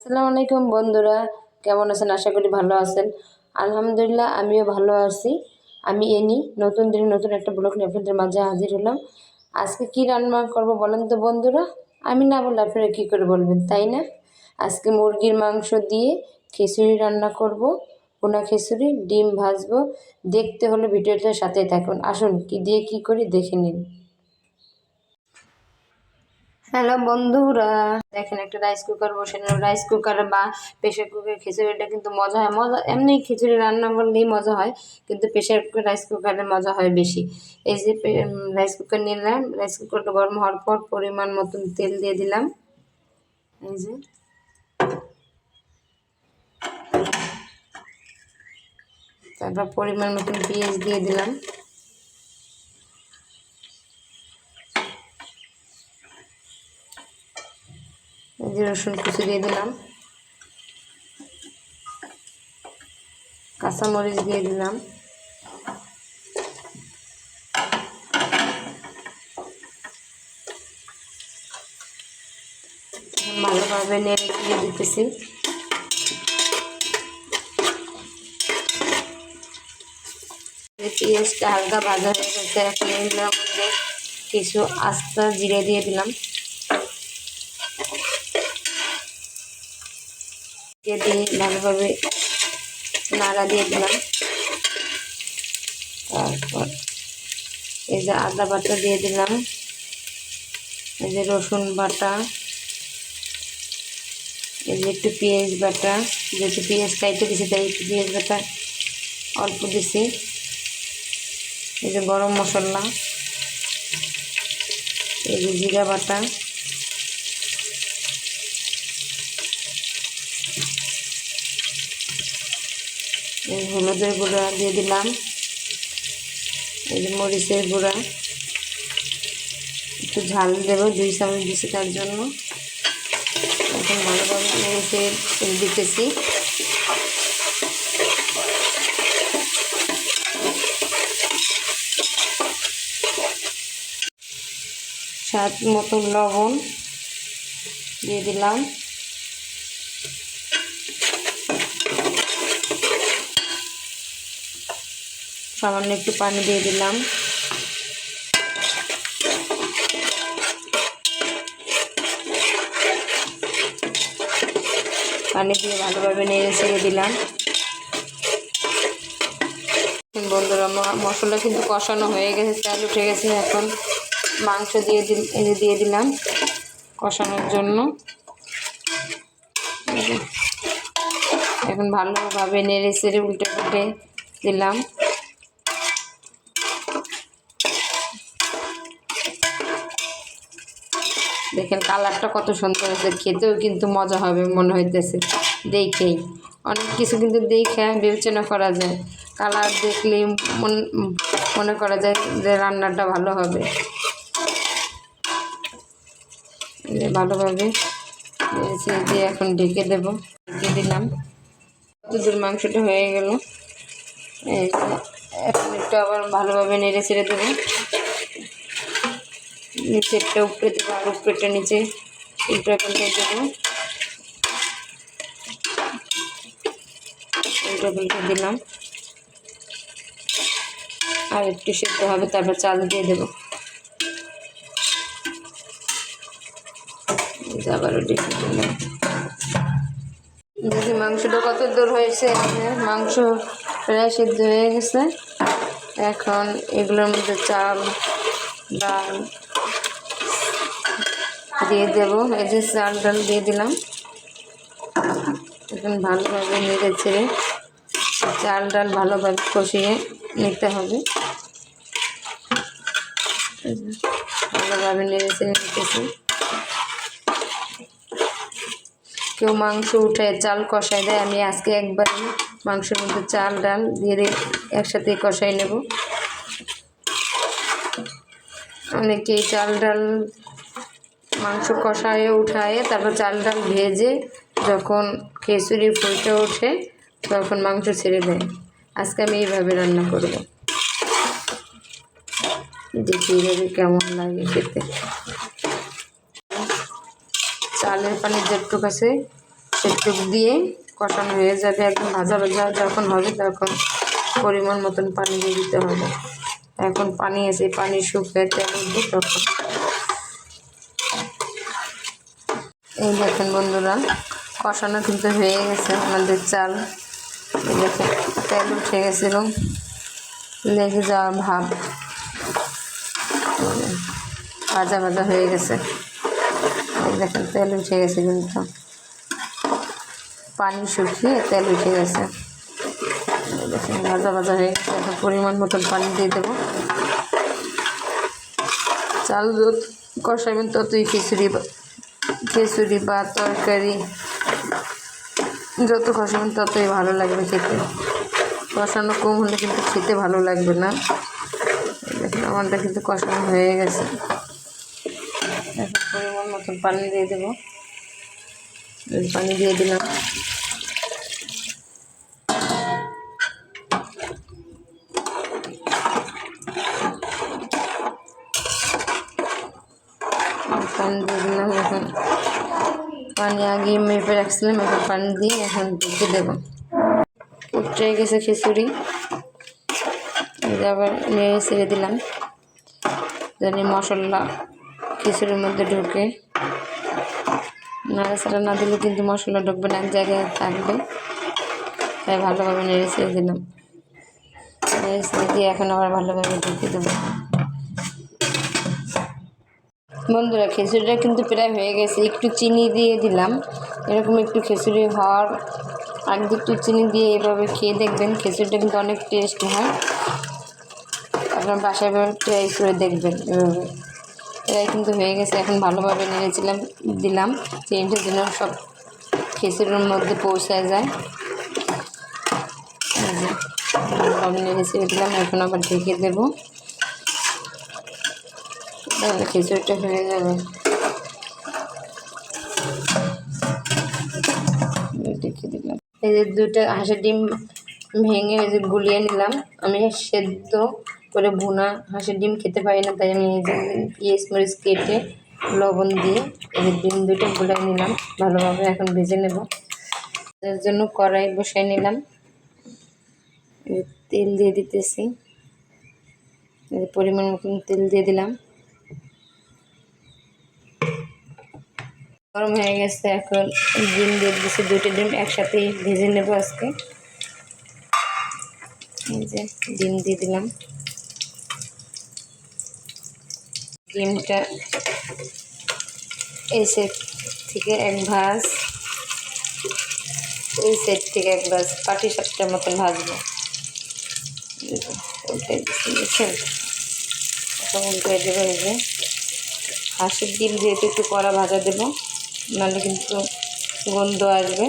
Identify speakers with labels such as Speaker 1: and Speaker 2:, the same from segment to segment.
Speaker 1: আসসালামু আলাইকুম বন্ধুরা, কেমন আছেন? আশা করি ভালো আছেন। আলহামদুলিল্লাহ, আমিও ভালো আছি। আমি নতুন দিনে নতুন একটা ব্লগ নিয়ে আপনাদের মাঝে হাজির হলাম। আজকে কি রান্না করব বলেন তো বন্ধুরা? আমি না বললে আপনারা কী করে বলবেন, তাই না? আজকে মুরগির মাংস দিয়ে খিচুড়ি রান্না করব, ভুনা খিচুড়ি, ডিম ভাজবো। দেখতে হলে ভিডিওটার সাথেই থাকুন। আসুন কি দিয়ে কী করি দেখে নিন। হ্যালো বন্ধুরা, দেখেন একটা রাইস কুকার বসে নিলাম। রাইস কুকার বা প্রেশার কুকার খিচুড়িটা কিন্তু মজা হয়। এমনি খিচুড়ি রান্না করলেই মজা হয়, কিন্তু প্রেশার কুকার রাইস কুকারে মজা হয় বেশি। এই যে রাইস কুকার নিলাম, রাইস কুকারটা গরম হওয়ার পর পরিমাণ মতন তেল দিয়ে দিলাম। এই যে তারপর পরিমাণ মতন পেঁয়াজ দিয়ে দিলাম। এই যে রসুন কুচি দিয়ে দিলাম, কাঁচামরিচ দিয়ে দিলাম, ভালোভাবে নেড়ে দিয়ে দিতেছি। পেঁয়াজটা হালকা ভাজা হয়ে গেছে, এখন এগুলোর মধ্যে কিছু আস্তা জিরে দিয়ে দিলাম, দিয়ে ভালোভাবে নাড়া দিয়ে দিলাম। তারপর এই যে আদা বাটা দিয়ে দিলাম, এই যে রসুন বাটা, এই যে একটু পেঁয়াজ বাটা, যেহেতু পেঁয়াজ কাইটে দিছি তাই একটু পেঁয়াজ বাটা অল্প দিছি। এই যে গরম মশলা, এই যে জিরা বাটা, এই হলুদের গুঁড়া দিয়ে দিলাম, এই যে মরিচের গুঁড়া, একটু ঝাল দেবো, 2 চামচ দিছি তার জন্য। এখন ভালোভাবে নেড়ে দিতেছি। স্বাদ মতো লবণ দিয়ে দিলাম, সামান্য একটু পানি দিয়ে দিলাম। পানি দিয়ে ভালোভাবে নেড়ে ছেড়ে দিলাম। বন্ধুরা, মশলা কিন্তু কষানো হয়ে গেছে, তেল উঠে গেছে। এখন মাংস দিয়ে দিলাম কষানোর জন্য। এখন ভালোভাবে নেড়ে ছেড়ে উল্টে পুল্টে দিলাম। দেখেন কালারটা কত সুন্দর হয়েছে, খেতেও কিন্তু মজা হবে মনে হইতেছে দেখেই। অনেক কিছু কিন্তু দেখে বিবেচনা করা যায়, কালার দেখলেই মনে করা যায় যে রান্নাটা ভালো হবে। ভালোভাবে দিয়ে এখন ঢেকে দেব। ঢেকে দিলাম। দুধের মাংসটা হয়ে গেল। এই এখন একটু আবার ভালোভাবে নেড়ে ছেড়ে দেবো। নিচেরটা উপরে দেবো, আর উপরেটা নিচে উল্টো পাল্টে দেবো। উল্টো পাল্টে দিলাম, আর একটু সেদ্ধ হবে, তারপর চাল দিয়ে দেবো। আবারও ডেকে দিলাম। দেখি মাংসটা কত দূর হয়েছে। মাংস প্রায় সেদ্ধ হয়ে গেছে। এখন এগুলোর মধ্যে চাল ডাল দিয়ে দেবো। এই যে চাল ডাল দিয়ে দিলাম। এখন ভালোভাবে নেড়ে ছেড়ে চাল ডাল ভালোভাবে কষিয়ে নিতে হবে। ভালোভাবে নেড়ে ছেড়ে নিতেছি। কেউ মাংস উঠে চাল কষাই দেয়, আমি আজকে একবারই মাংসের মধ্যে চাল ডাল দিয়ে একসাথে কষাই নেব। অনেকেই চাল ডাল মাংস কষায় উঠায় তারপর চাল ডাল ভেজে যখন খিচুড়ি ফুটে ওঠে তখন মাংস ছেড়ে দেয়। আজকে আমি এইভাবে রান্না করব, দেখি এইভাবে কেমন লাগে খেতে। চালের পানি যেটুকু আছে সেটুক দিয়ে কষানো হয়ে যাবে, একদম ভাজা ভাজা যখন হবে তখন পরিমাণ মতন পানি দিয়ে দিতে হবে। এখন পানি এসে পানি শুকিয়ে তেল উঠবে তখন। এই দেখেন বন্ধুরা, কষানো কিন্তু হয়ে গেছে আমাদের চাল। এই দেখেন তেল উঠে গেছে এবং লেগে যাওয়া ভাব, ভাজা ভাজা হয়ে গেছে। এই দেখেন তেল উঠে গেছে, কিন্তু পানি শুকিয়ে তেল উঠে গেছে। এই দেখেন ভাজা ভাজা হয়ে গেছে। এখন পরিমাণ মতন পানি দিয়ে দেবো। চাল যত কষাবেন ততই খিচুড়ি বা তরকারি যত কষাবেন ততই ভালো লাগবে খেতে। কষানো কম হলে কিন্তু খেতে ভালো লাগবে না। দেখুন আমারটা কিন্তু কষানো হয়ে গেছে। এখন পরিমাণ মতন পানি দিয়ে দেবো। পানি দিয়ে দিলাম। পানি দিয়ে দিলাম। এখন পানি আগে মেপে রাখছিলাম, এখন পানি দিয়ে এখন ঢেকে দেবো। উঠে গেছে খিচুড়ি, আবার নেড়ে ছেড়ে দিলাম জানি মশলা খিচুড়ির মধ্যে ঢুকে। নাড়াচাড়া না দিলে কিন্তু মশলা ঢুকবে না, এক জায়গায় থাকবে। তাই ভালোভাবে নেড়ে ছেড়ে দিলাম। নেড়ে ছেড়ে দিয়ে এখন আবার ভালোভাবে ঢেকে দেবো। বন্ধুরা খিচুড়িটা কিন্তু প্রায় হয়ে গেছে। একটু চিনি দিয়ে দিলাম। এরকম একটু খিচুড়ি হওয়ার আগে একটু চিনি দিয়ে এভাবে খেয়ে দেখবেন, খিচুড়িটা কিন্তু অনেক টেস্ট হয়। আপনার বাসায় এভাবে ট্রাই করে দেখবেন। এভাবে প্রায় কিন্তু হয়ে গেছে। এখন ভালোভাবে নেড়েছিলাম দিলাম, চিনিটা যেন সব খিচুড়ির মধ্যে পৌঁছায় যায়। ভালোভাবে নেড়ে ছেড়ে দিলাম। এখন আবার ঢেকে দেবো, তাহলে খিচুড়িটা হয়ে যাবে। ঢেকে দিলাম। এই যে দুটো হাঁসের ডিম ভেঙে এই যে গুলিয়ে নিলাম। আমি সেদ্ধ করে ভুনা হাঁসের ডিম খেতে পারি না, তাই আমি এই যে পেঁয়াজ মরিচ কেটে লবণ দিয়ে এই যে ডিম দুটো গুলিয়ে নিলাম ভালোভাবে। এখন ভেজে নেব। এর জন্য কড়াই বসাই নিলাম, তেল দিয়ে দিতেছি। পরিমাণ মতন তেল দিয়ে দিলাম। গরম হয়ে গেছে। এখন ডিম দিয়ে দিচ্ছি, দুটো ডিম একসাথেই ভেজে নেব আজকে। এই যে ডিম দিয়ে দিলাম। ডিমটা এই সেট থেকে এক ভাঁজ, এই সেট থেকে এক ভাঁজ, পাটি সাপটার মতন ভাজবো। উল্টে দিচ্ছেন, এখন উল্টে দেবো। এই যে হাঁসের ডিম যেহেতু একটু কড়া ভাজা দেবো, নাহলে কিন্তু গন্ধ আসবে।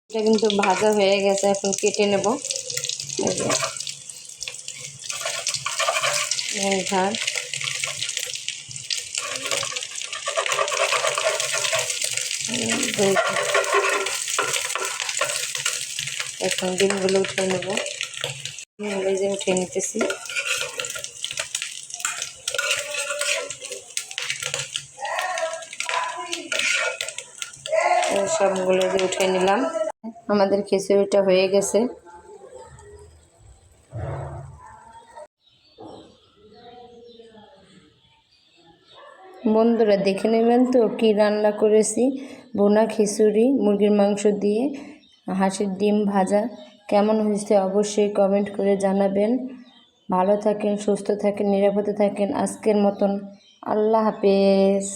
Speaker 1: এটা কিন্তু ভাজা হয়ে গেছে। এখন কেটে নেব। ভাত এখন ডিমগুলো উঠে নেব। এই যে উঠে নিতেছি। সবগুলো যে উঠে নিলাম। আমাদের খিচুড়িটা হয়ে গেছে। বন্ধুরা দেখে নেবেন তো কি রান্না করেছি। ভুনা খিচুড়ি মুরগির মাংস দিয়ে হাঁসের ডিম ভাজা। কেমন হয়েছে অবশ্যই কমেন্ট করে জানাবেন। ভালো থাকেন, সুস্থ থাকেন, নিরাপদে থাকেন। আজকের মতন আল্লাহ হাফেজ।